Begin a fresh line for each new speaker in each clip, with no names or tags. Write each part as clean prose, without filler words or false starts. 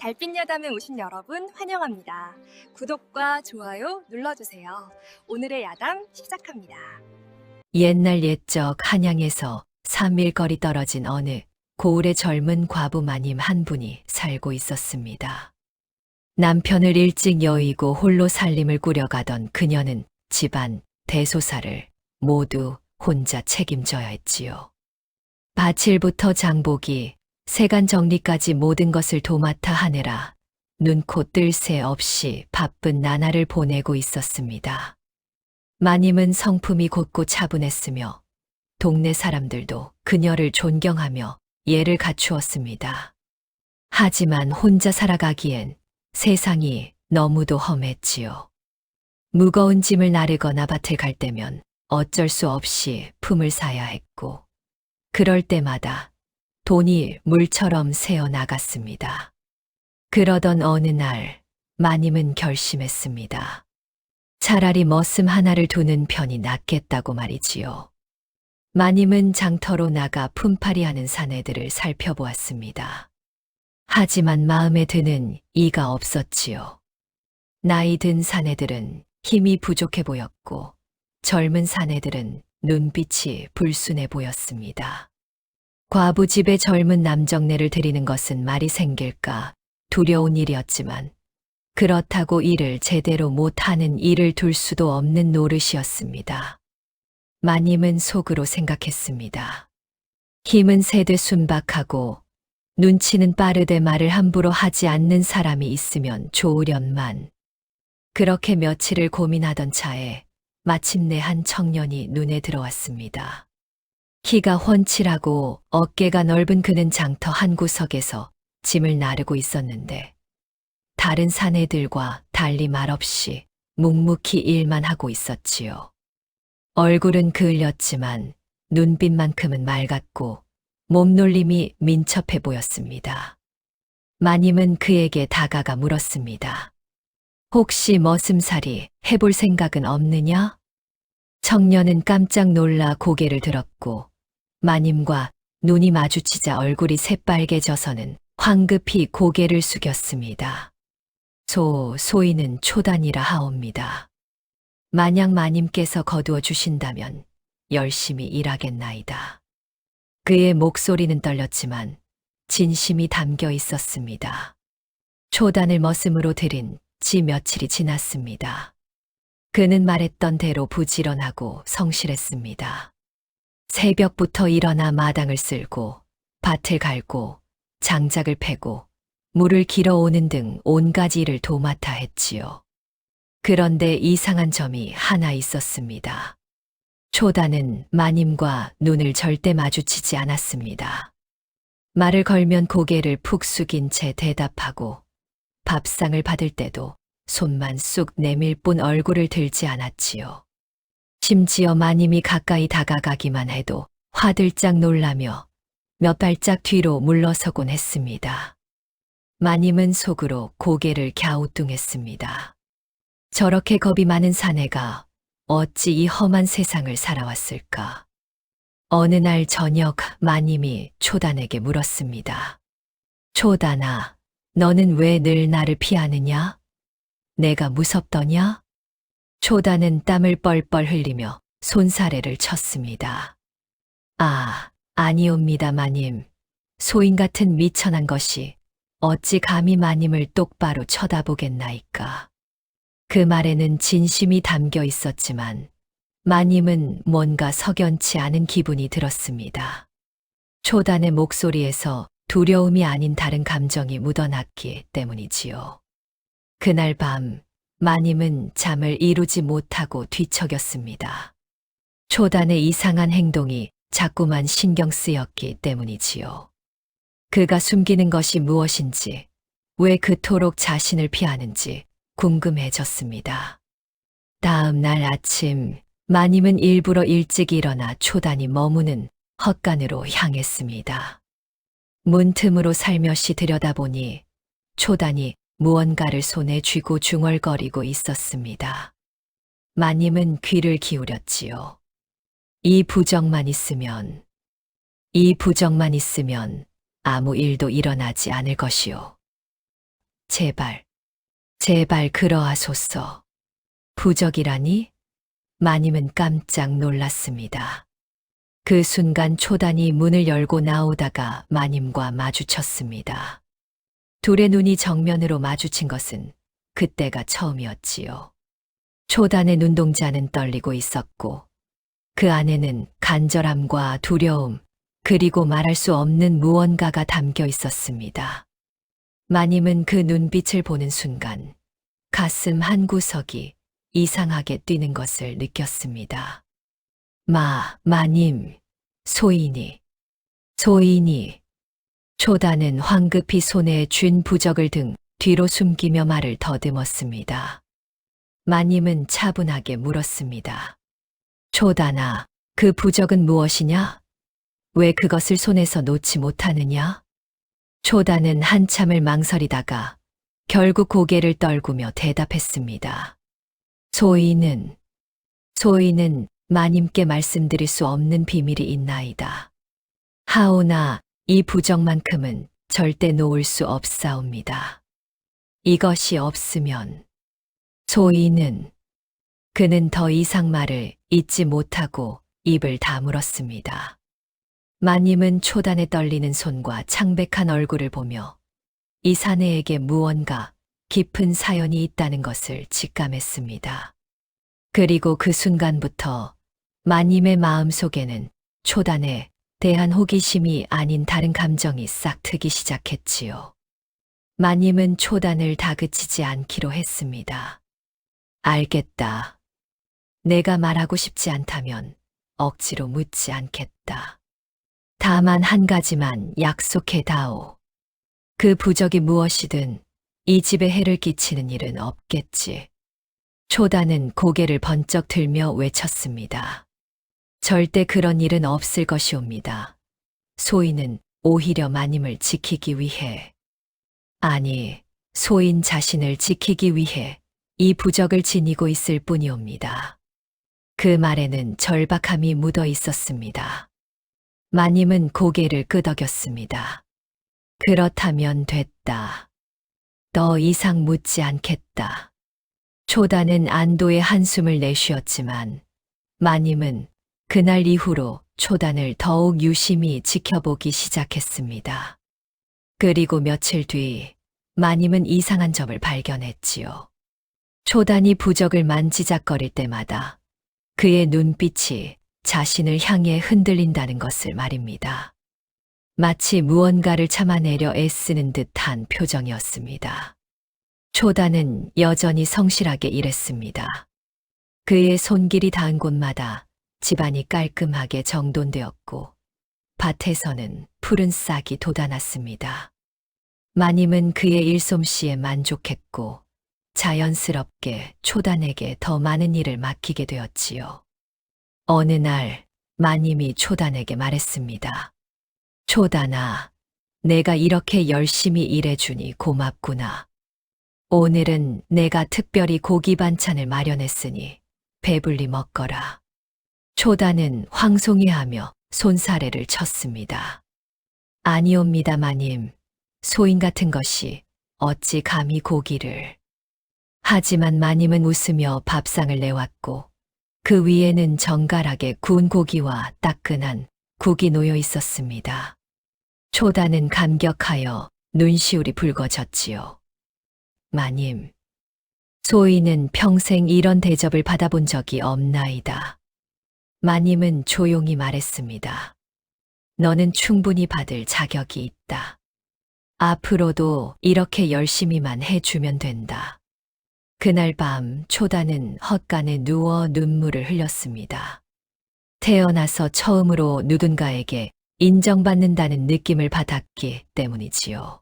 달빛 야담에 오신 여러분 환영합니다. 구독과 좋아요 눌러주세요. 오늘의 야담 시작합니다.
옛날 옛적 한양에서 3일 거리 떨어진 어느 고을의 젊은 과부 마님 한 분이 살고 있었습니다. 남편을 일찍 여의고 홀로 살림을 꾸려가던 그녀는 집안, 대소사를 모두 혼자 책임져야 했지요. 밭일부터 장보기, 세간 정리까지 모든 것을 도맡아 하느라 눈코 뜰 새 없이 바쁜 나날을 보내고 있었습니다. 마님은 성품이 곱고 차분했으며 동네 사람들도 그녀를 존경하며 예를 갖추었습니다. 하지만 혼자 살아가기엔 세상이 너무도 험했지요. 무거운 짐을 나르거나 밭을 갈 때면 어쩔 수 없이 품을 사야 했고, 그럴 때마다 돈이 물처럼 새어 나갔습니다. 그러던 어느 날 마님은 결심했습니다. 차라리 머슴 하나를 두는 편이 낫겠다고 말이지요. 마님은 장터로 나가 품팔이하는 사내들을 살펴보았습니다. 하지만 마음에 드는 이가 없었지요. 나이 든 사내들은 힘이 부족해 보였고 젊은 사내들은 눈빛이 불순해 보였습니다. 과부 집에 젊은 남정네를 들이는 것은 말이 생길까 두려운 일이었지만 그렇다고 일을 제대로 못하는 일을 둘 수도 없는 노릇이었습니다. 마님은 속으로 생각했습니다. 힘은 세되 순박하고 눈치는 빠르되 말을 함부로 하지 않는 사람이 있으면 좋으련만. 그렇게 며칠을 고민하던 차에 마침내 한 청년이 눈에 들어왔습니다. 키가 훤칠하고 어깨가 넓은 그는 장터 한 구석에서 짐을 나르고 있었는데 다른 사내들과 달리 말없이 묵묵히 일만 하고 있었지요. 얼굴은 그을렸지만 눈빛만큼은 맑았고 몸놀림이 민첩해 보였습니다. 마님은 그에게 다가가 물었습니다. 혹시 머슴살이 해볼 생각은 없느냐? 청년은 깜짝 놀라 고개를 들었고 마님과 눈이 마주치자 얼굴이 새빨개져서는 황급히 고개를 숙였습니다. 소인은 초단이라 하옵니다. 만약 마님께서 거두어 주신다면 열심히 일하겠나이다. 그의 목소리는 떨렸지만 진심이 담겨 있었습니다. 초단을 머슴으로 들인 지 며칠이 지났습니다. 그는 말했던 대로 부지런하고 성실했습니다. 새벽부터 일어나 마당을 쓸고 밭을 갈고 장작을 패고 물을 길어오는 등 온가지 일을 도맡아 했지요. 그런데 이상한 점이 하나 있었습니다. 초단은 마님과 눈을 절대 마주치지 않았습니다. 말을 걸면 고개를 푹 숙인 채 대답하고 밥상을 받을 때도 손만 쑥 내밀 뿐 얼굴을 들지 않았지요. 심지어 마님이 가까이 다가가기만 해도 화들짝 놀라며 몇 발짝 뒤로 물러서곤 했습니다. 마님은 속으로 고개를 갸우뚱했습니다. 저렇게 겁이 많은 사내가 어찌 이 험한 세상을 살아왔을까? 어느 날 저녁 마님이 초단에게 물었습니다. 초단아, 너는 왜 늘 나를 피하느냐? 내가 무섭더냐? 초단은 땀을 뻘뻘 흘리며 손사래를 쳤습니다. 아니옵니다, 마님. 소인 같은 미천한 것이 어찌 감히 마님을 똑바로 쳐다보겠나이까. 그 말에는 진심이 담겨 있었지만 마님은 뭔가 석연치 않은 기분이 들었습니다. 초단의 목소리에서 두려움이 아닌 다른 감정이 묻어났기 때문이지요. 그날 밤 마님은 잠을 이루지 못하고 뒤척였습니다. 초단의 이상한 행동이 자꾸만 신경 쓰였기 때문이지요. 그가 숨기는 것이 무엇인지, 왜 그토록 자신을 피하는지 궁금해졌습니다. 다음 날 아침 마님은 일부러 일찍 일어나 초단이 머무는 헛간으로 향했습니다. 문틈으로 살며시 들여다보니 초단이 무언가를 손에 쥐고 중얼거리고 있었습니다. 마님은 귀를 기울였지요. 이 부적만 있으면 아무 일도 일어나지 않을 것이요. 제발, 제발 그러하소서. 부적이라니? 마님은 깜짝 놀랐습니다. 그 순간 초단이 문을 열고 나오다가 마님과 마주쳤습니다. 둘의 눈이 정면으로 마주친 것은 그때가 처음이었지요. 초단의 눈동자는 떨리고 있었고 그 안에는 간절함과 두려움 그리고 말할 수 없는 무언가가 담겨 있었습니다. 마님은 그 눈빛을 보는 순간 가슴 한 구석이 이상하게 뛰는 것을 느꼈습니다. 마님, 소인이. 초단은 황급히 손에 쥔 부적을 등 뒤로 숨기며 말을 더듬었습니다. 마님은 차분하게 물었습니다. 초단아, 그 부적은 무엇이냐? 왜 그것을 손에서 놓지 못하느냐? 초단은 한참을 망설이다가 결국 고개를 떨구며 대답했습니다. 소인은 마님께 말씀드릴 수 없는 비밀이 있나이다. 하오나 이 부적만큼은 절대 놓을 수 없사옵니다. 이것이 없으면 그는 더 이상 말을 잇지 못하고 입을 다물었습니다. 마님은 초단에 떨리는 손과 창백한 얼굴을 보며 이 사내에게 무언가 깊은 사연이 있다는 것을 직감했습니다. 그리고 그 순간부터 마님의 마음속에는 초단에 대한 호기심이 아닌 다른 감정이 싹 트기 시작했지요. 마님은 초단을 다그치지 않기로 했습니다. 알겠다. 내가 말하고 싶지 않다면 억지로 묻지 않겠다. 다만 한 가지만 약속해다오. 그 부적이 무엇이든 이 집에 해를 끼치는 일은 없겠지. 초단은 고개를 번쩍 들며 외쳤습니다. 절대 그런 일은 없을 것이옵니다. 소인은 오히려 마님을 지키기 위해, 아니, 소인 자신을 지키기 위해 이 부적을 지니고 있을 뿐이옵니다. 그 말에는 절박함이 묻어 있었습니다. 마님은 고개를 끄덕였습니다. 그렇다면 됐다. 더 이상 묻지 않겠다. 초단은 안도의 한숨을 내쉬었지만 마님은 그날 이후로 초단을 더욱 유심히 지켜보기 시작했습니다. 그리고 며칠 뒤 마님은 이상한 점을 발견했지요. 초단이 부적을 만지작거릴 때마다 그의 눈빛이 자신을 향해 흔들린다는 것을 말입니다. 마치 무언가를 참아내려 애쓰는 듯한 표정이었습니다. 초단은 여전히 성실하게 일했습니다. 그의 손길이 닿은 곳마다 집안이 깔끔하게 정돈되었고 밭에서는 푸른 싹이 돋아났습니다. 마님은 그의 일솜씨에 만족했고 자연스럽게 초단에게 더 많은 일을 맡기게 되었지요. 어느 날 마님이 초단에게 말했습니다. 초단아, 내가 이렇게 열심히 일해주니 고맙구나. 오늘은 내가 특별히 고기 반찬을 마련했으니 배불리 먹거라. 초단은 황송해하며 손사래를 쳤습니다. 아니옵니다, 마님. 소인 같은 것이 어찌 감히 고기를. 하지만 마님은 웃으며 밥상을 내왔고 그 위에는 정갈하게 구운 고기와 따끈한 국이 놓여 있었습니다. 초단은 감격하여 눈시울이 붉어졌지요. 마님, 소인은 평생 이런 대접을 받아본 적이 없나이다. 마님은 조용히 말했습니다. 너는 충분히 받을 자격이 있다. 앞으로도 이렇게 열심히만 해주면 된다. 그날 밤 초단은 헛간에 누워 눈물을 흘렸습니다. 태어나서 처음으로 누군가에게 인정받는다는 느낌을 받았기 때문이지요.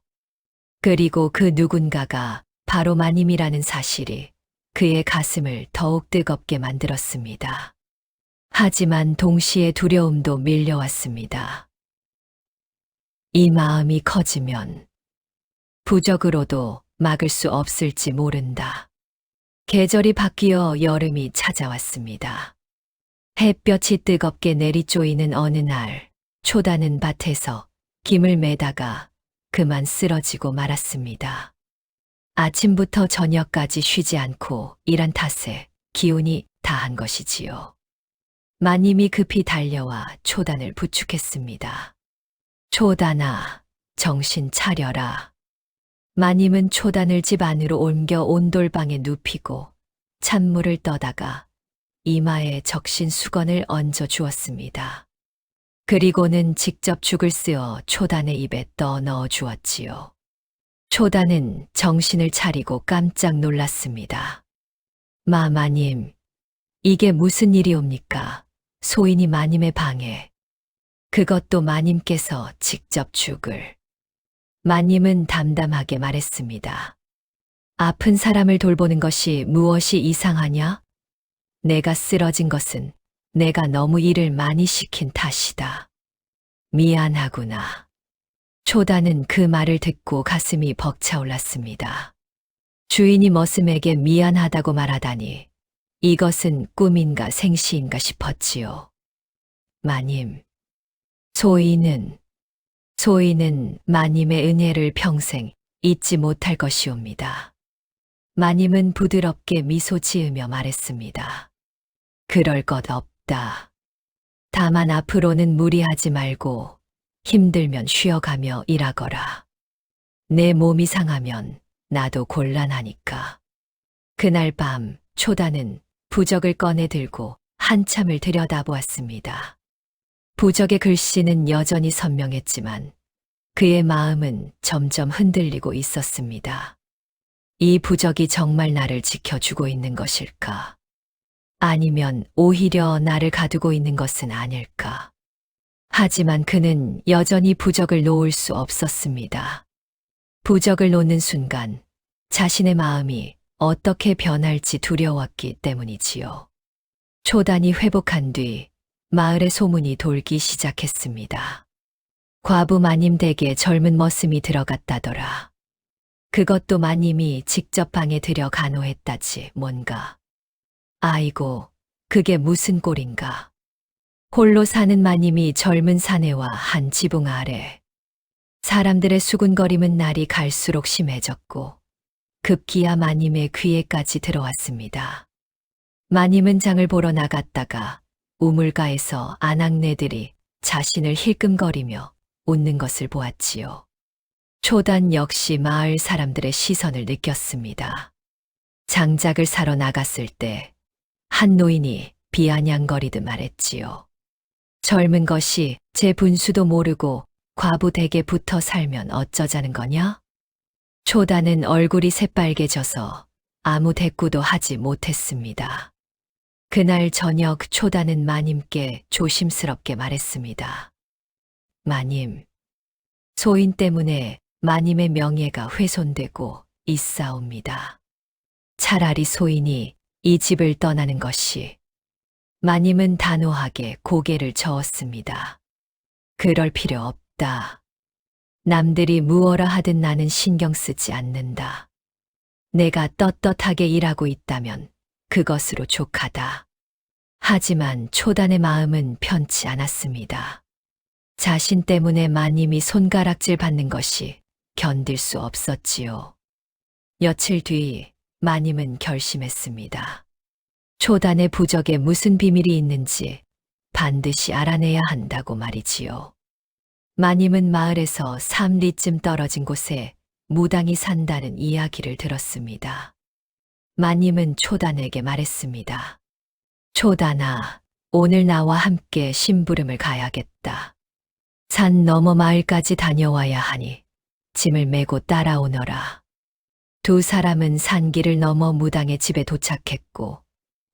그리고 그 누군가가 바로 마님이라는 사실이 그의 가슴을 더욱 뜨겁게 만들었습니다. 하지만 동시에 두려움도 밀려왔습니다. 이 마음이 커지면 부적으로도 막을 수 없을지 모른다. 계절이 바뀌어 여름이 찾아왔습니다. 햇볕이 뜨겁게 내리쪼이는 어느 날, 초단은 밭에서 김을 매다가 그만 쓰러지고 말았습니다. 아침부터 저녁까지 쉬지 않고 일한 탓에 기운이 다한 것이지요. 마님이 급히 달려와 초단을 부축했습니다. 초단아, 정신 차려라. 마님은 초단을 집 안으로 옮겨 온돌방에 눕히고 찬물을 떠다가 이마에 적신 수건을 얹어 주었습니다. 그리고는 직접 죽을 쓰어 초단의 입에 떠 넣어 주었지요. 초단은 정신을 차리고 깜짝 놀랐습니다. 마님, 이게 무슨 일이옵니까? 소인이 마님의 방에. 그것도 마님께서 직접 죽을. 마님은 담담하게 말했습니다. 아픈 사람을 돌보는 것이 무엇이 이상하냐? 내가 쓰러진 것은 내가 너무 일을 많이 시킨 탓이다. 미안하구나. 초단은 그 말을 듣고 가슴이 벅차올랐습니다. 주인이 머슴에게 미안하다고 말하다니 이것은 꿈인가 생시인가 싶었지요. 마님, 소인은 마님의 은혜를 평생 잊지 못할 것이옵니다. 마님은 부드럽게 미소 지으며 말했습니다. 그럴 것 없다. 다만 앞으로는 무리하지 말고 힘들면 쉬어가며 일하거라. 내 몸이 상하면 나도 곤란하니까. 그날 밤 초단은 부적을 꺼내 들고 한참을 들여다보았습니다. 부적의 글씨는 여전히 선명했지만 그의 마음은 점점 흔들리고 있었습니다. 이 부적이 정말 나를 지켜주고 있는 것일까? 아니면 오히려 나를 가두고 있는 것은 아닐까? 하지만 그는 여전히 부적을 놓을 수 없었습니다. 부적을 놓는 순간 자신의 마음이 어떻게 변할지 두려웠기 때문이지요. 초단이 회복한 뒤 마을에 소문이 돌기 시작했습니다. 과부 마님 댁에 젊은 머슴이 들어갔다더라. 그것도 마님이 직접 방에 들여 간호했다지 뭔가. 아이고, 그게 무슨 꼴인가. 홀로 사는 마님이 젊은 사내와 한 지붕 아래. 사람들의 수군거림은 날이 갈수록 심해졌고 급기야 마님의 귀에까지 들어왔습니다. 마님은 장을 보러 나갔다가 우물가에서 아낙네들이 자신을 힐끔거리며 웃는 것을 보았지요. 초단 역시 마을 사람들의 시선을 느꼈습니다. 장작을 사러 나갔을 때 한 노인이 비아냥거리듯 말했지요. 젊은 것이 제 분수도 모르고 과부 댁에 붙어 살면 어쩌자는 거냐? 초단은 얼굴이 새빨개져서 아무 대꾸도 하지 못했습니다. 그날 저녁 초단은 마님께 조심스럽게 말했습니다. 마님, 소인 때문에 마님의 명예가 훼손되고 있사옵니다. 차라리 소인이 이 집을 떠나는 것이. 마님은 단호하게 고개를 저었습니다. 그럴 필요 없다. 남들이 무엇라 하든 나는 신경 쓰지 않는다. 내가 떳떳하게 일하고 있다면 그것으로 족하다. 하지만 초단의 마음은 편치 않았습니다. 자신 때문에 마님이 손가락질 받는 것이 견딜 수 없었지요. 며칠 뒤 마님은 결심했습니다. 초단의 부적에 무슨 비밀이 있는지 반드시 알아내야 한다고 말이지요. 마님은 마을에서 3리쯤 떨어진 곳에 무당이 산다는 이야기를 들었습니다. 마님은 초단에게 말했습니다. 초단아, 오늘 나와 함께 심부름을 가야겠다. 산 너머 마을까지 다녀와야 하니 짐을 메고 따라오너라. 두 사람은 산길을 넘어 무당의 집에 도착했고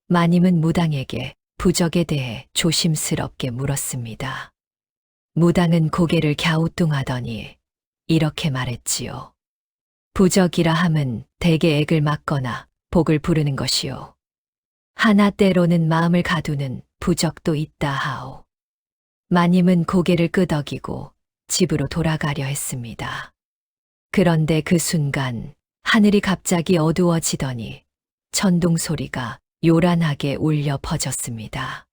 마님은 무당에게 부적에 대해 조심스럽게 물었습니다. 무당은 고개를 갸우뚱하더니 이렇게 말했지요. 부적이라 함은 대개 액을 막거나 복을 부르는 것이요. 하나 때로는 마음을 가두는 부적도 있다 하오. 마님은 고개를 끄덕이고 집으로 돌아가려 했습니다. 그런데 그 순간 하늘이 갑자기 어두워지더니 천둥 소리가 요란하게 울려 퍼졌습니다.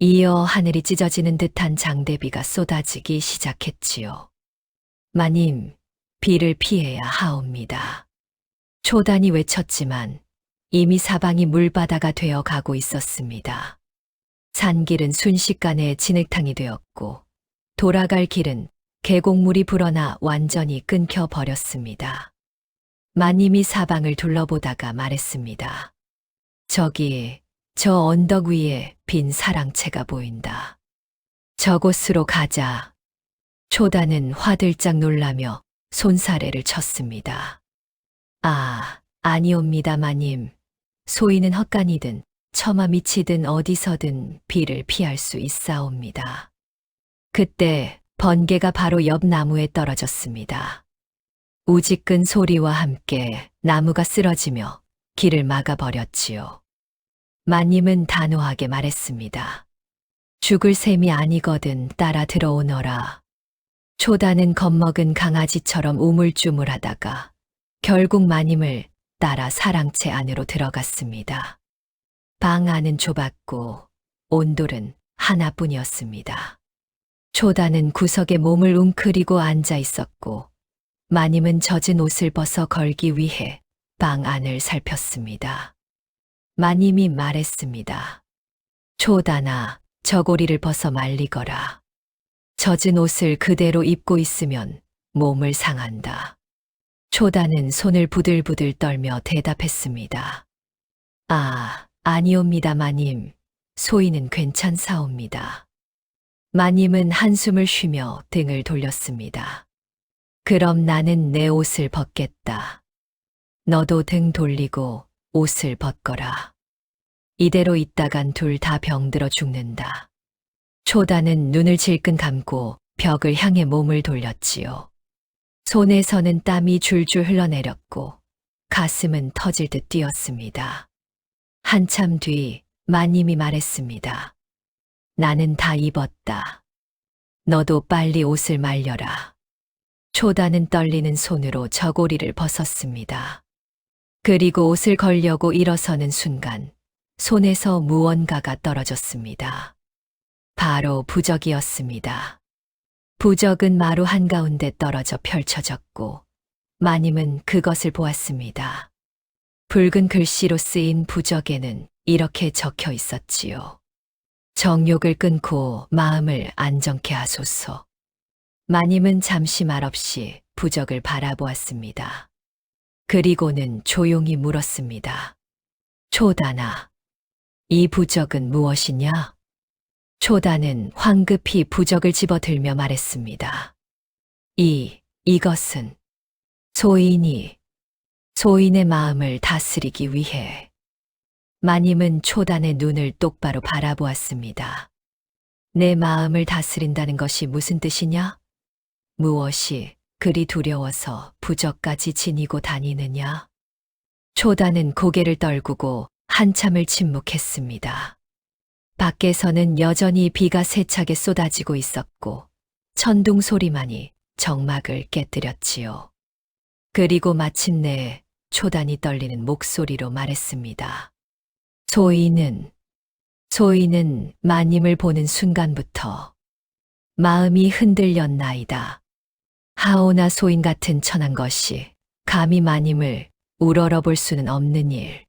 이어 하늘이 찢어지는 듯한 장대비가 쏟아지기 시작했지요. 마님, 비를 피해야 하옵니다. 초단이 외쳤지만 이미 사방이 물바다가 되어 가고 있었습니다. 산길은 순식간에 진흙탕이 되었고 돌아갈 길은 계곡물이 불어나 완전히 끊겨 버렸습니다. 마님이 사방을 둘러보다가 말했습니다. 저기, 저 언덕 위에 빈 사랑채가 보인다. 저곳으로 가자. 초단은 화들짝 놀라며 손사래를 쳤습니다. 아니옵니다, 마님. 소인은 헛간이든 처마 밑이든 어디서든 비를 피할 수 있사옵니다. 그때 번개가 바로 옆 나무에 떨어졌습니다. 우지끈 소리와 함께 나무가 쓰러지며 길을 막아버렸지요. 마님은 단호하게 말했습니다. 죽을 셈이 아니거든 따라 들어오너라. 초단은 겁먹은 강아지처럼 우물쭈물하다가 결국 마님을 따라 사랑채 안으로 들어갔습니다. 방 안은 좁았고 온돌은 하나뿐이었습니다. 초단은 구석에 몸을 웅크리고 앉아 있었고 마님은 젖은 옷을 벗어 걸기 위해 방 안을 살폈습니다. 마님이 말했습니다. 초단아, 저고리를 벗어 말리거라. 젖은 옷을 그대로 입고 있으면 몸을 상한다. 초단은 손을 부들부들 떨며 대답했습니다. 아니옵니다, 마님. 소인은 괜찮사옵니다. 마님은 한숨을 쉬며 등을 돌렸습니다. 그럼 나는 내 옷을 벗겠다. 너도 등 돌리고 옷을 벗거라. 이대로 있다간 둘 다 병들어 죽는다. 초단은 눈을 질끈 감고 벽을 향해 몸을 돌렸지요. 손에서는 땀이 줄줄 흘러내렸고 가슴은 터질 듯 뛰었습니다. 한참 뒤 마님이 말했습니다. 나는 다 입었다. 너도 빨리 옷을 말려라. 초단은 떨리는 손으로 저고리를 벗었습니다. 그리고 옷을 걸려고 일어서는 순간 손에서 무언가가 떨어졌습니다. 바로 부적이었습니다. 부적은 마루 한가운데 떨어져 펼쳐졌고 마님은 그것을 보았습니다. 붉은 글씨로 쓰인 부적에는 이렇게 적혀 있었지요. 정욕을 끊고 마음을 안정케 하소서. 마님은 잠시 말없이 부적을 바라보았습니다. 그리고는 조용히 물었습니다. 초단아, 이 부적은 무엇이냐? 초단은 황급히 부적을 집어들며 말했습니다. 이것은 소인의 마음을 다스리기 위해. 마님은 초단의 눈을 똑바로 바라보았습니다. 내 마음을 다스린다는 것이 무슨 뜻이냐? 무엇이 그리 두려워서 부적까지 지니고 다니느냐? 초단은 고개를 떨구고 한참을 침묵했습니다. 밖에서는 여전히 비가 세차게 쏟아지고 있었고 천둥 소리만이 정막을 깨뜨렸지요. 그리고 마침내 초단이 떨리는 목소리로 말했습니다. 소인은 마님을 보는 순간부터 마음이 흔들렸나이다. 하오나 소인 같은 천한 것이 감히 마님을 우러러볼 수는 없는 일.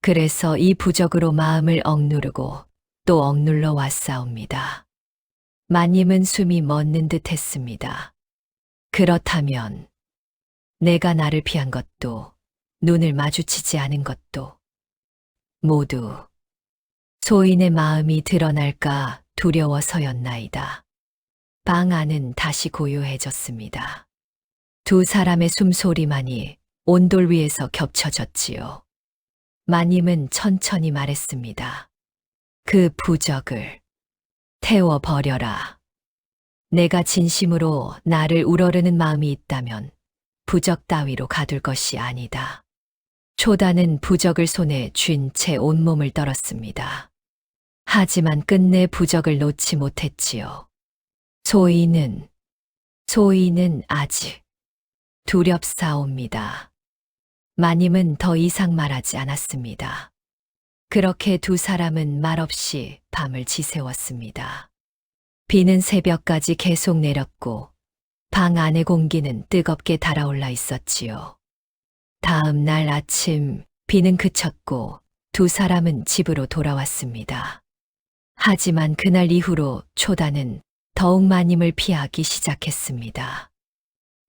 그래서 이 부적으로 마음을 억누르고 또 억눌러 왔사옵니다. 마님은 숨이 멎는 듯 했습니다. 그렇다면 내가 나를 피한 것도 눈을 마주치지 않은 것도 모두 소인의 마음이 드러날까 두려워서였나이다. 방 안은 다시 고요해졌습니다. 두 사람의 숨소리만이 온돌 위에서 겹쳐졌지요. 마님은 천천히 말했습니다. 그 부적을 태워버려라. 내가 진심으로 나를 우러르는 마음이 있다면 부적 따위로 가둘 것이 아니다. 초단은 부적을 손에 쥔 채 온몸을 떨었습니다. 하지만 끝내 부적을 놓지 못했지요. 소인은 아직 두렵사옵니다. 마님은 더 이상 말하지 않았습니다. 그렇게 두 사람은 말없이 밤을 지새웠습니다. 비는 새벽까지 계속 내렸고 방 안의 공기는 뜨겁게 달아올라 있었지요. 다음 날 아침 비는 그쳤고 두 사람은 집으로 돌아왔습니다. 하지만 그날 이후로 초단은 더욱 마님을 피하기 시작했습니다.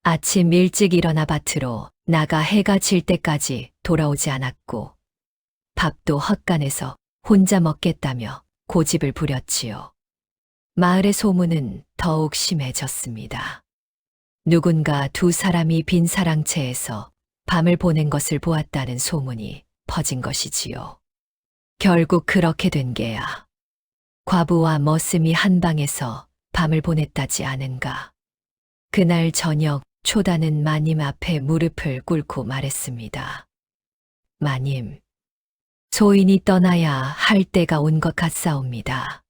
아침 일찍 일어나 밭으로 나가 해가 질 때까지 돌아오지 않았고 밥도 헛간에서 혼자 먹겠다며 고집을 부렸지요. 마을의 소문은 더욱 심해졌습니다. 누군가 두 사람이 빈 사랑채에서 밤을 보낸 것을 보았다는 소문이 퍼진 것이지요. 결국 그렇게 된 게야. 과부와 머슴이 한 방에서 밤을 보냈다지 않은가. 그날 저녁 초단은 마님 앞에 무릎을 꿇고 말했습니다. 마님, 소인이 떠나야 할 때가 온 것 같사옵니다.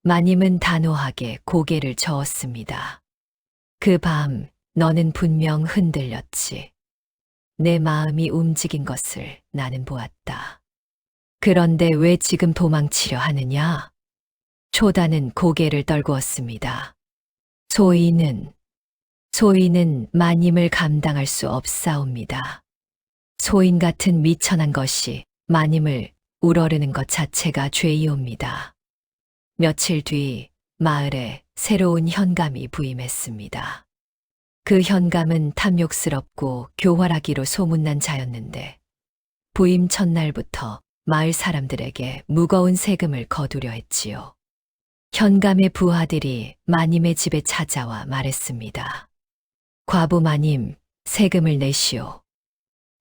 마님은 단호하게 고개를 저었습니다. 그 밤 너는 분명 흔들렸지. 내 마음이 움직인 것을 나는 보았다. 그런데 왜 지금 도망치려 하느냐? 초단은 고개를 떨구었습니다. 소인은 마님을 감당할 수 없사옵니다. 소인 같은 미천한 것이 마님을 우러르는 것 자체가 죄이옵니다. 며칠 뒤 마을에 새로운 현감이 부임했습니다. 그 현감은 탐욕스럽고 교활하기로 소문난 자였는데 부임 첫날부터 마을 사람들에게 무거운 세금을 거두려 했지요. 현감의 부하들이 마님의 집에 찾아와 말했습니다. 과부 마님, 세금을 내시오.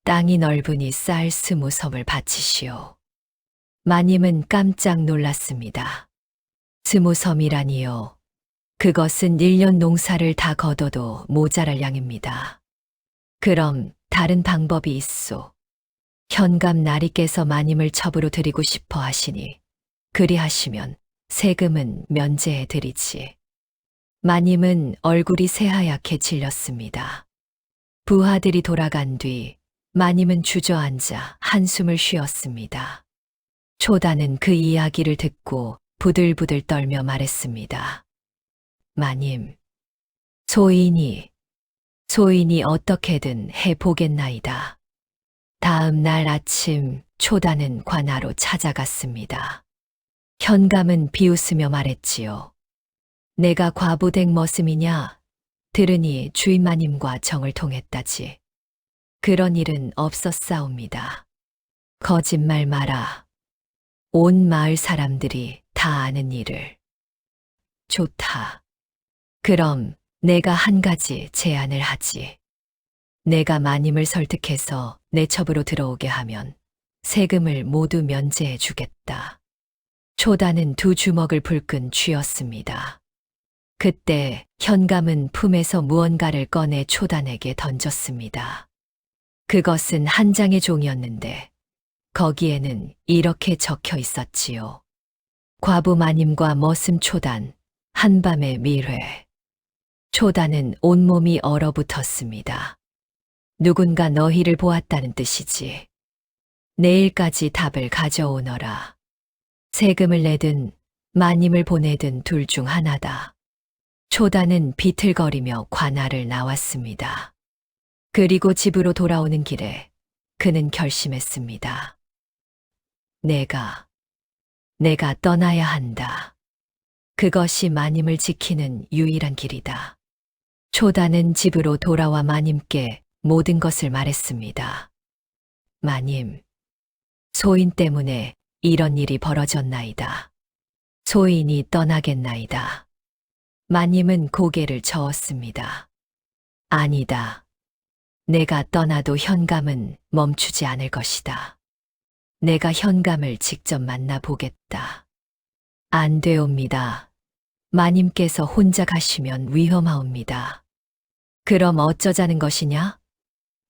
땅이 넓으니 쌀 20섬을 바치시오. 마님은 깜짝 놀랐습니다. 20섬이라니요. 그것은 1년 농사를 다 거둬도 모자랄 양입니다. 그럼 다른 방법이 있소. 현감 나리께서 마님을 첩으로 드리고 싶어 하시니 그리하시면 세금은 면제해 드리지. 마님은 얼굴이 새하얗게 질렸습니다. 부하들이 돌아간 뒤 마님은 주저앉아 한숨을 쉬었습니다. 초단은 그 이야기를 듣고 부들부들 떨며 말했습니다. 마님, 소인이 어떻게든 해보겠나이다. 다음 날 아침 초단은 관아로 찾아갔습니다. 현감은 비웃으며 말했지요. 내가 과부댁 머슴이냐? 들으니 주인 마님과 정을 통했다지. 그런 일은 없었사옵니다. 거짓말 마라. 온 마을 사람들이 다 아는 일을. 좋다. 그럼 내가 한 가지 제안을 하지. 내가 마님을 설득해서 내 첩으로 들어오게 하면 세금을 모두 면제해 주겠다. 초단은 두 주먹을 불끈 쥐었습니다. 그때 현감은 품에서 무언가를 꺼내 초단에게 던졌습니다. 그것은 한 장의 종이었는데 거기에는 이렇게 적혀 있었지요. 과부 마님과 머슴 초단, 한밤의 밀회. 초단은 온몸이 얼어붙었습니다. 누군가 너희를 보았다는 뜻이지. 내일까지 답을 가져오너라. 세금을 내든 마님을 보내든 둘 중 하나다. 초단은 비틀거리며 관아를 나왔습니다. 그리고 집으로 돌아오는 길에 그는 결심했습니다. 내가 떠나야 한다. 그것이 마님을 지키는 유일한 길이다. 초단은 집으로 돌아와 마님께 모든 것을 말했습니다. 마님, 소인 때문에 이런 일이 벌어졌나이다. 소인이 떠나겠나이다. 마님은 고개를 저었습니다. 아니다. 내가 떠나도 현감은 멈추지 않을 것이다. 내가 현감을 직접 만나보겠다. 안 되옵니다. 마님께서 혼자 가시면 위험하옵니다. 그럼 어쩌자는 것이냐?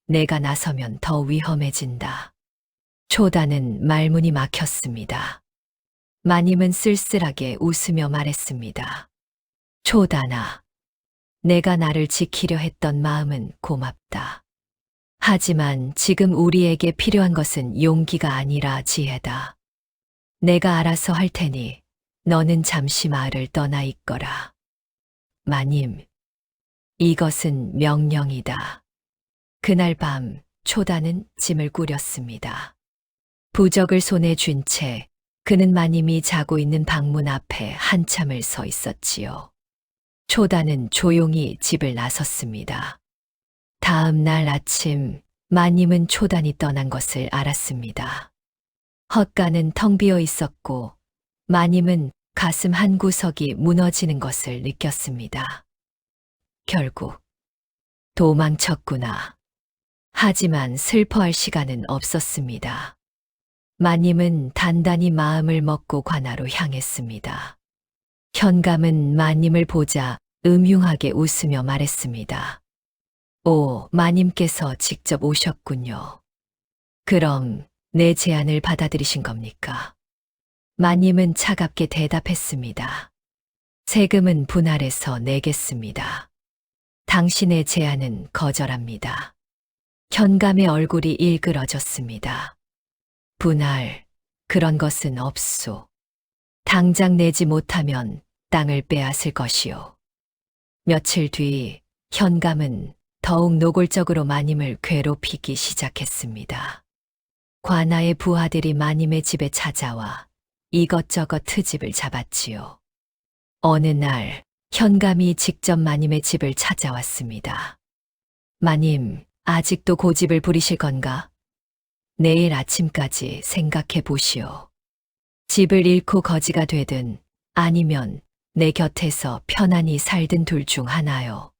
내가 나서면 더 위험해진다. 초단은 말문이 막혔습니다. 마님은 쓸쓸하게 웃으며 말했습니다. 초단아, 내가 나를 지키려 했던 마음은 고맙다. 하지만 지금 우리에게 필요한 것은 용기가 아니라 지혜다. 내가 알아서 할 테니 너는 잠시 마을을 떠나 있거라. 마님, 이것은 명령이다. 그날 밤 초단은 짐을 꾸렸습니다. 부적을 손에 쥔 채 그는 마님이 자고 있는 방문 앞에 한참을 서 있었지요. 초단은 조용히 집을 나섰습니다. 다음 날 아침 마님은 초단이 떠난 것을 알았습니다. 헛간은 텅 비어 있었고 마님은 가슴 한 구석이 무너지는 것을 느꼈습니다. 결국 도망쳤구나. 하지만 슬퍼할 시간은 없었습니다. 마님은 단단히 마음을 먹고 관아로 향했습니다. 현감은 마님을 보자 음흉하게 웃으며 말했습니다. 오, 마님께서 직접 오셨군요. 그럼 내 제안을 받아들이신 겁니까? 마님은 차갑게 대답했습니다. 세금은 분할해서 내겠습니다. 당신의 제안은 거절합니다. 현감의 얼굴이 일그러졌습니다. 분할, 그런 것은 없소. 당장 내지 못하면 땅을 빼앗을 것이오. 며칠 뒤 현감은 더욱 노골적으로 마님을 괴롭히기 시작했습니다. 관아의 부하들이 마님의 집에 찾아와 이것저것 트집을 잡았지요. 어느 날 현감이 직접 마님의 집을 찾아왔습니다. 마님, 아직도 고집을 부리실 건가? 내일 아침까지 생각해 보시오. 집을 잃고 거지가 되든 아니면 내 곁에서 편안히 살든 둘 중 하나요.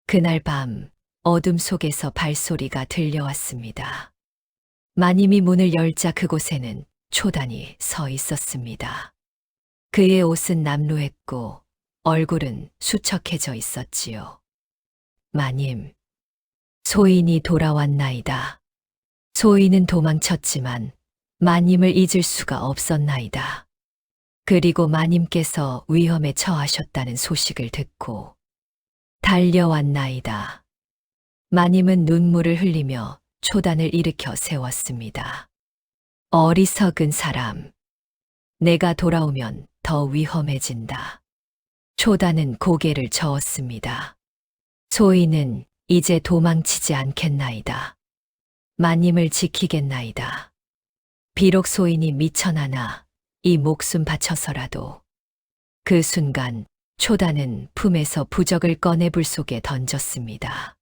그날 밤 어둠 속에서 발소리가 들려왔습니다. 마님이 문을 열자 그곳에는 초단이 서 있었습니다. 그의 옷은 남루했고 얼굴은 수척해져 있었지요. 마님, 소인이 돌아왔나이다. 소인은 도망쳤지만 마님을 잊을 수가 없었나이다. 그리고 마님께서 위험에 처하셨다는 소식을 듣고 달려왔나이다. 마님은 눈물을 흘리며 초단을 일으켜 세웠습니다. 어리석은 사람. 내가 돌아오면 더 위험해진다. 초단은 고개를 저었습니다. 소인은 이제 도망치지 않겠나이다. 마님을 지키겠나이다. 비록 소인이 미천하나 이 목숨 바쳐서라도. 그 순간 초단은 품에서 부적을 꺼내 불 속에 던졌습니다.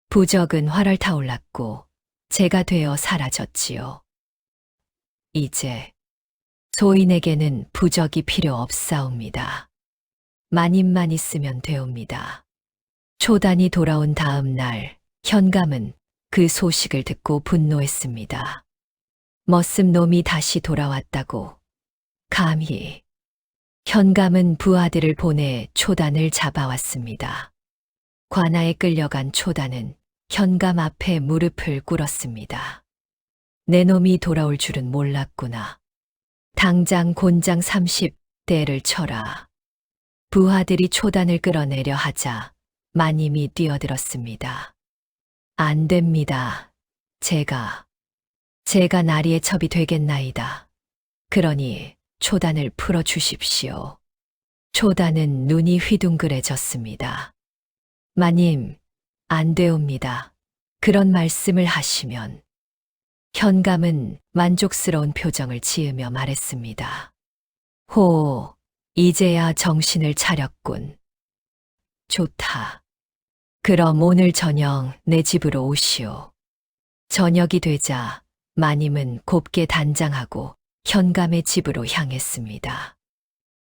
부적은 활활 타올랐고 재가 되어 사라졌지요. 이제 소인에게는 부적이 필요 없사옵니다. 마님만 있으면 되옵니다. 초단이 돌아온 다음 날 현감은 그 소식을 듣고 분노했습니다. 머슴 놈이 다시 돌아왔다고. 감히. 현감은 부하들을 보내 초단을 잡아왔습니다. 관아에 끌려간 초단은 현감 앞에 무릎을 꿇었습니다. 내 놈이 돌아올 줄은 몰랐구나. 당장 곤장 30대를 쳐라. 부하들이 초단을 끌어내려 하자 마님이 뛰어들었습니다. 안 됩니다. 제가 나리의 첩이 되겠나이다. 그러니 초단을 풀어주십시오. 초단은 눈이 휘둥그레졌습니다. 마님, 안 되옵니다. 그런 말씀을 하시면. 현감은 만족스러운 표정을 지으며 말했습니다. 호, 이제야 정신을 차렸군. 좋다. 그럼 오늘 저녁 내 집으로 오시오. 저녁이 되자 마님은 곱게 단장하고 현감의 집으로 향했습니다.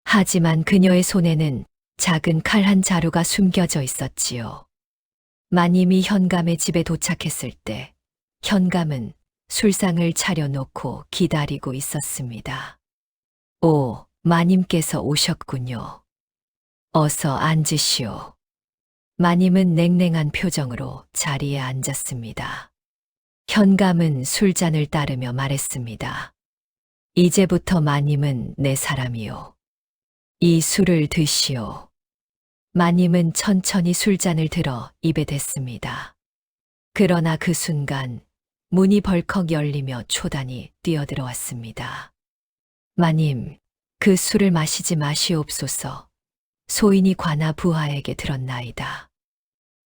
하지만 그녀의 손에는 작은 칼 한 자루가 숨겨져 있었지요. 마님이 현감의 집에 도착했을 때 현감은 술상을 차려놓고 기다리고 있었습니다. 오, 마님께서 오셨군요. 어서 앉으시오. 마님은 냉랭한 표정으로 자리에 앉았습니다. 현감은 술잔을 따르며 말했습니다. 이제부터 마님은 내 사람이요. 이 술을 드시오. 마님은 천천히 술잔을 들어 입에 댔습니다. 그러나 그 순간 문이 벌컥 열리며 초단이 뛰어들어왔습니다. 마님, 그 술을 마시지 마시옵소서. 소인이 관아 부하에게 들었나이다.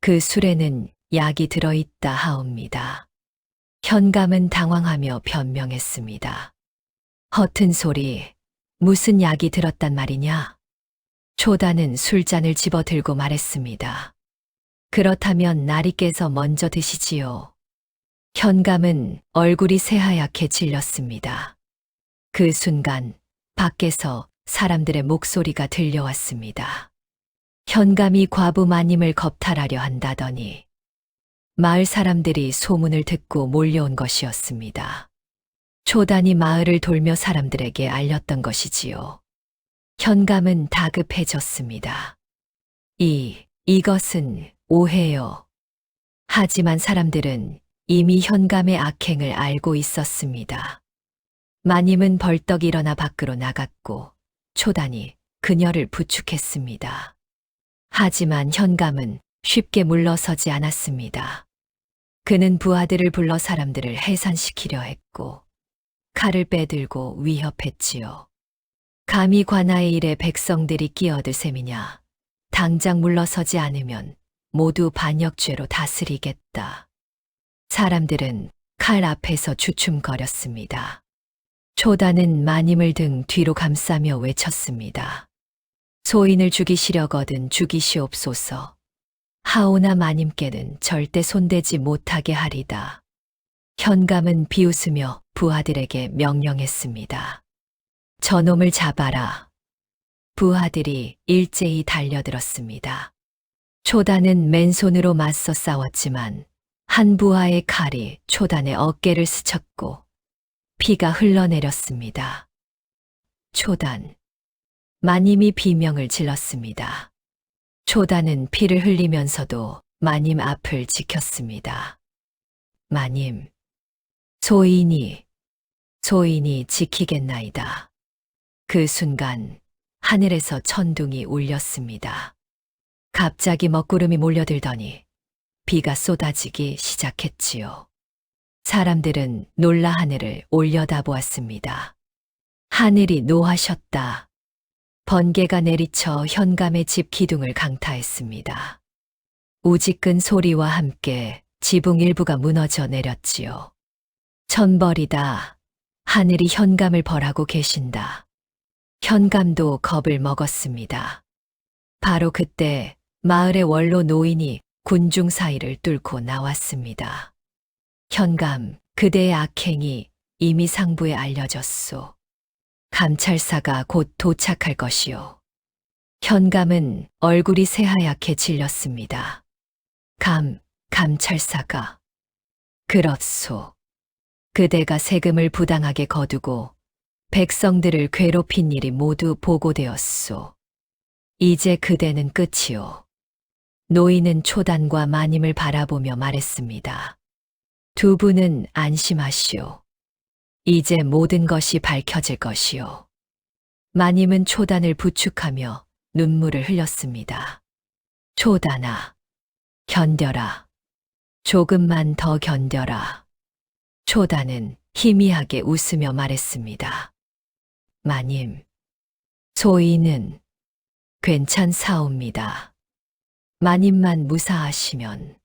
그 술에는 약이 들어있다 하옵니다. 현감은 당황하며 변명했습니다. 허튼 소리, 무슨 약이 들었단 말이냐? 초단은 술잔을 집어들고 말했습니다. 그렇다면 날이 깨서 먼저 드시지요. 현감은 얼굴이 새하얗게 질렸습니다. 그 순간 밖에서 사람들의 목소리가 들려왔습니다. 현감이 과부 마님을 겁탈하려 한다더니 마을 사람들이 소문을 듣고 몰려온 것이었습니다. 초단이 마을을 돌며 사람들에게 알렸던 것이지요. 현감은 다급해졌습니다. 이것은 오해요. 하지만 사람들은 이미 현감의 악행을 알고 있었습니다. 마님은 벌떡 일어나 밖으로 나갔고 초단이 그녀를 부축했습니다. 하지만 현감은 쉽게 물러서지 않았습니다. 그는 부하들을 불러 사람들을 해산시키려 했고 칼을 빼들고 위협했지요. 감히 관아의 일에 백성들이 끼어들 셈이냐. 당장 물러서지 않으면 모두 반역죄로 다스리겠다. 사람들은 칼 앞에서 주춤거렸습니다. 초단은 마님을 등 뒤로 감싸며 외쳤습니다. 소인을 죽이시려거든 죽이시옵소서. 하오나 마님께는 절대 손대지 못하게 하리다. 현감은 비웃으며 부하들에게 명령했습니다. 저놈을 잡아라. 부하들이 일제히 달려들었습니다. 초단은 맨손으로 맞서 싸웠지만 한 부하의 칼이 초단의 어깨를 스쳤고 피가 흘러내렸습니다. 초단. 마님이 비명을 질렀습니다. 초단은 피를 흘리면서도 마님 앞을 지켰습니다. 마님. 소인이 지키겠나이다. 그 순간 하늘에서 천둥이 울렸습니다. 갑자기 먹구름이 몰려들더니 비가 쏟아지기 시작했지요. 사람들은 놀라 하늘을 올려다보았습니다. 하늘이 노하셨다. 번개가 내리쳐 현감의 집 기둥을 강타했습니다. 우지끈 소리와 함께 지붕 일부가 무너져 내렸지요. 천벌이다. 하늘이 현감을 벌하고 계신다. 현감도 겁을 먹었습니다. 바로 그때 마을의 원로 노인이 군중 사이를 뚫고 나왔습니다. 현감, 그대의 악행이 이미 상부에 알려졌소. 감찰사가 곧 도착할 것이오. 현감은 얼굴이 새하얗게 질렸습니다. 감찰사가. 그렇소. 그대가 세금을 부당하게 거두고 백성들을 괴롭힌 일이 모두 보고되었소. 이제 그대는 끝이오. 노인은 초단과 마님을 바라보며 말했습니다. 두 분은 안심하시오. 이제 모든 것이 밝혀질 것이오. 마님은 초단을 부축하며 눈물을 흘렸습니다. 초단아, 견뎌라. 조금만 더 견뎌라. 초단은 희미하게 웃으며 말했습니다. 마님, 소인은 괜찮사옵니다. 마님만 무사하시면.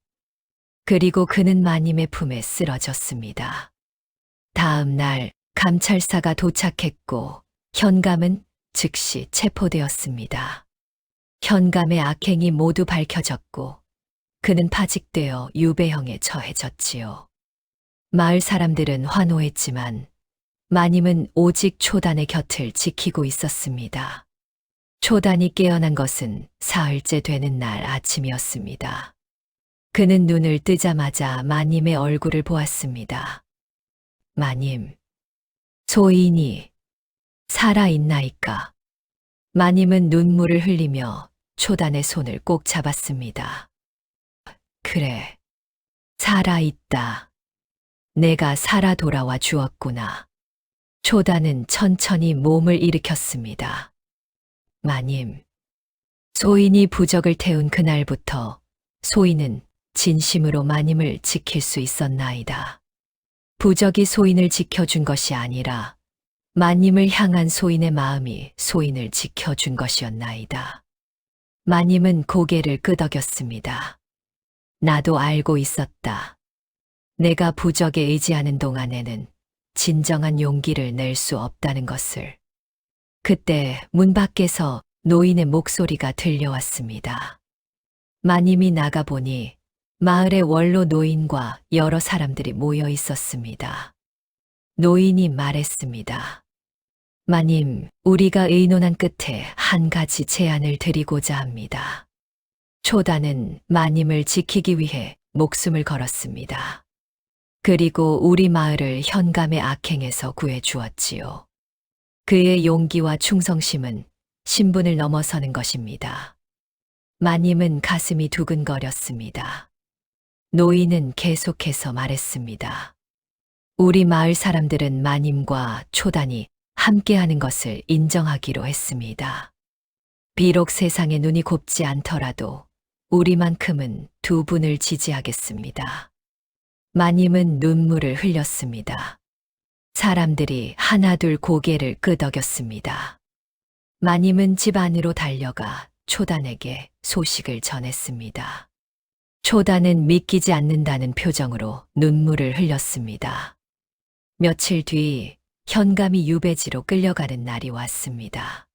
그리고 그는 마님의 품에 쓰러졌습니다. 다음 날 감찰사가 도착했고 현감은 즉시 체포되었습니다. 현감의 악행이 모두 밝혀졌고 그는 파직되어 유배형에 처해졌지요. 마을 사람들은 환호했지만 마님은 오직 초단의 곁을 지키고 있었습니다. 초단이 깨어난 것은 사흘째 되는 날 아침이었습니다. 그는 눈을 뜨자마자 마님의 얼굴을 보았습니다. 마님, 소인이 살아있나이까? 마님은 눈물을 흘리며 초단의 손을 꼭 잡았습니다. 그래, 살아있다. 내가 살아 돌아와 주었구나. 초단은 천천히 몸을 일으켰습니다. 마님, 소인이 부적을 태운 그날부터 소인은 진심으로 마님을 지킬 수 있었나이다. 부적이 소인을 지켜준 것이 아니라 마님을 향한 소인의 마음이 소인을 지켜준 것이었나이다. 마님은 고개를 끄덕였습니다. 나도 알고 있었다. 내가 부적에 의지하는 동안에는 진정한 용기를 낼 수 없다는 것을. 그때 문 밖에서 노인의 목소리가 들려왔습니다. 마님이 나가보니 마을의 원로 노인과 여러 사람들이 모여 있었습니다. 노인이 말했습니다. 마님, 우리가 의논한 끝에 한 가지 제안을 드리고자 합니다. 초단은 마님을 지키기 위해 목숨을 걸었습니다. 그리고 우리 마을을 현감의 악행에서 구해 주었지요. 그의 용기와 충성심은 신분을 넘어서는 것입니다. 마님은 가슴이 두근거렸습니다. 노인은 계속해서 말했습니다. 우리 마을 사람들은 마님과 초단이 함께하는 것을 인정하기로 했습니다. 비록 세상의 눈이 곱지 않더라도 우리만큼은 두 분을 지지하겠습니다. 마님은 눈물을 흘렸습니다. 사람들이 하나둘 고개를 끄덕였습니다. 마님은 집 안으로 달려가 초단에게 소식을 전했습니다. 초단은 믿기지 않는다는 표정으로 눈물을 흘렸습니다. 며칠 뒤 현감이 유배지로 끌려가는 날이 왔습니다.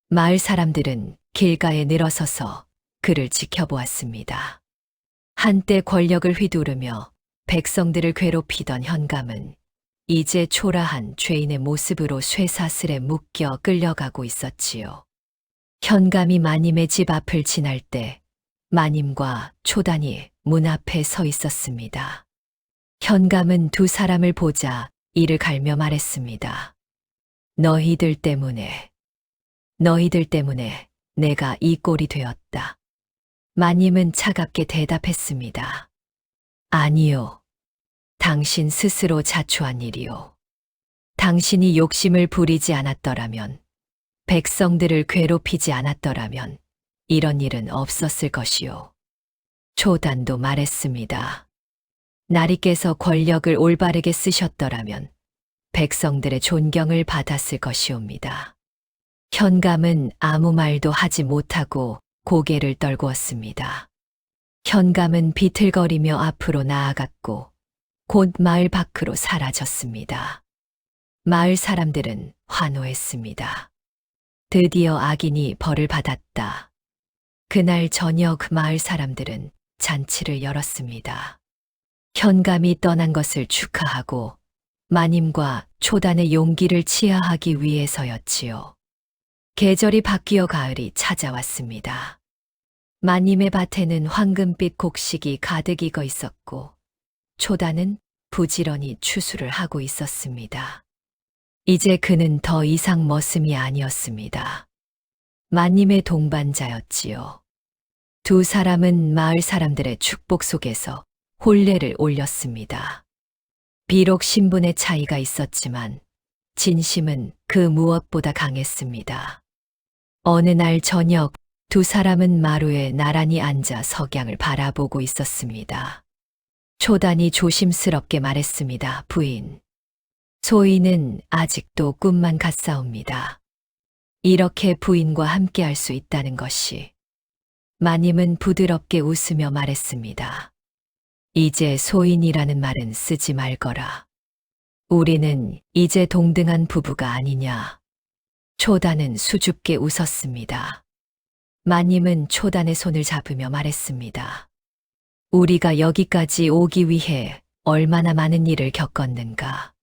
마을 사람들은 길가에 늘어서서 그를 지켜보았습니다. 한때 권력을 휘두르며 백성들을 괴롭히던 현감은 이제 초라한 죄인의 모습으로 쇠사슬에 묶여 끌려가고 있었지요. 현감이 마님의 집 앞을 지날 때 마님과 초단이 문 앞에 서 있었습니다. 현감은 두 사람을 보자 이를 갈며 말했습니다. 너희들 때문에 내가 이 꼴이 되었다. 마님은 차갑게 대답했습니다. 아니요. 당신 스스로 자초한 일이요. 당신이 욕심을 부리지 않았더라면, 백성들을 괴롭히지 않았더라면 이런 일은 없었을 것이요. 초단도 말했습니다. 나리께서 권력을 올바르게 쓰셨더라면 백성들의 존경을 받았을 것이옵니다. 현감은 아무 말도 하지 못하고 고개를 떨구었습니다. 현감은 비틀거리며 앞으로 나아갔고 곧 마을 밖으로 사라졌습니다. 마을 사람들은 환호했습니다. 드디어 악인이 벌을 받았다. 그날 저녁 마을 사람들은 잔치를 열었습니다. 현감이 떠난 것을 축하하고 마님과 초단의 용기를 치하하기 위해서였지요. 계절이 바뀌어 가을이 찾아왔습니다. 마님의 밭에는 황금빛 곡식이 가득 익어 있었고 초단은 부지런히 추수를 하고 있었습니다. 이제 그는 더 이상 머슴이 아니었습니다. 마님의 동반자였지요. 두 사람은 마을 사람들의 축복 속에서 혼례를 올렸습니다. 비록 신분의 차이가 있었지만 진심은 그 무엇보다 강했습니다. 어느 날 저녁 두 사람은 마루에 나란히 앉아 석양을 바라보고 있었습니다. 초단이 조심스럽게 말했습니다. 부인. 소희는 아직도 꿈만 같사옵니다. 이렇게 부인과 함께할 수 있다는 것이. 마님은 부드럽게 웃으며 말했습니다. 이제 소인이라는 말은 쓰지 말거라. 우리는 이제 동등한 부부가 아니냐. 초단은 수줍게 웃었습니다. 마님은 초단의 손을 잡으며 말했습니다. 우리가 여기까지 오기 위해 얼마나 많은 일을 겪었는가.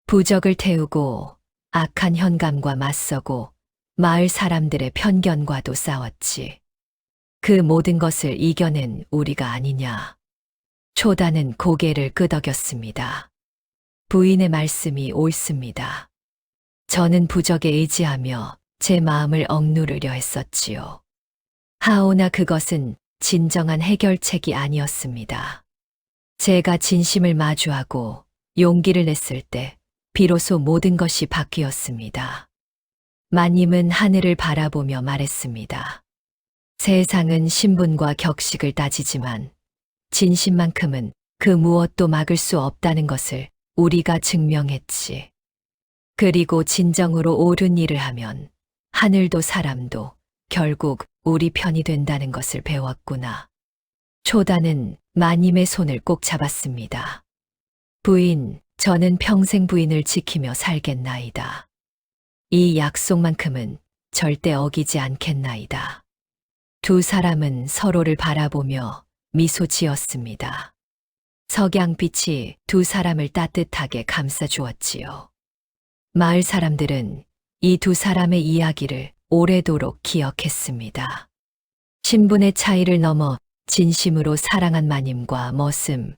부적을 태우고 악한 현감과 맞서고 마을 사람들의 편견과도 싸웠지. 그 모든 것을 이겨낸 우리가 아니냐. 초단은 고개를 끄덕였습니다. 부인의 말씀이 옳습니다. 저는 부적에 의지하며 제 마음을 억누르려 했었지요. 하오나 그것은 진정한 해결책이 아니었습니다. 제가 진심을 마주하고 용기를 냈을 때 비로소 모든 것이 바뀌었습니다. 마님은 하늘을 바라보며 말했습니다. 세상은 신분과 격식을 따지지만 진심만큼은 그 무엇도 막을 수 없다는 것을 우리가 증명했지. 그리고 진정으로 옳은 일을 하면 하늘도 사람도 결국 우리 편이 된다는 것을 배웠구나. 초단은 마님의 손을 꼭 잡았습니다. 부인, 저는 평생 부인을 지키며 살겠나이다. 이 약속만큼은 절대 어기지 않겠나이다. 두 사람은 서로를 바라보며 미소 지었습니다. 석양빛이 두 사람을 따뜻하게 감싸 주었지요. 마을 사람들은 이 두 사람의 이야기를 오래도록 기억했습니다. 신분의 차이를 넘어 진심으로 사랑한 마님과 머슴,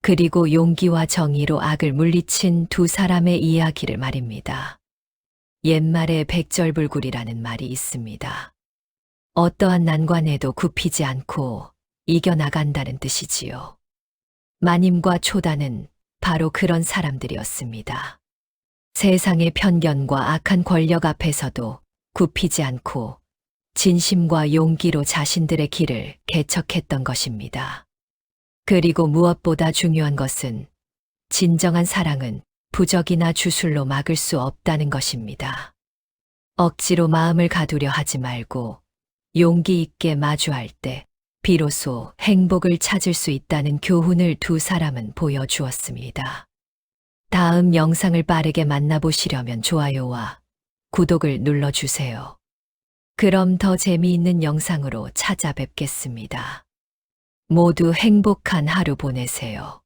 그리고 용기와 정의로 악을 물리친 두 사람의 이야기를 말입니다. 옛말에 백절불굴이라는 말이 있습니다. 어떠한 난관에도 굽히지 않고 이겨나간다는 뜻이지요. 마님과 초단은 바로 그런 사람들이었습니다. 세상의 편견과 악한 권력 앞에서도 굽히지 않고 진심과 용기로 자신들의 길을 개척했던 것입니다. 그리고 무엇보다 중요한 것은 진정한 사랑은 부적이나 주술로 막을 수 없다는 것입니다. 억지로 마음을 가두려 하지 말고 용기 있게 마주할 때 비로소 행복을 찾을 수 있다는 교훈을 두 사람은 보여주었습니다. 다음 영상을 빠르게 만나보시려면 좋아요와 구독을 눌러주세요. 그럼 더 재미있는 영상으로 찾아뵙겠습니다. 모두 행복한 하루 보내세요.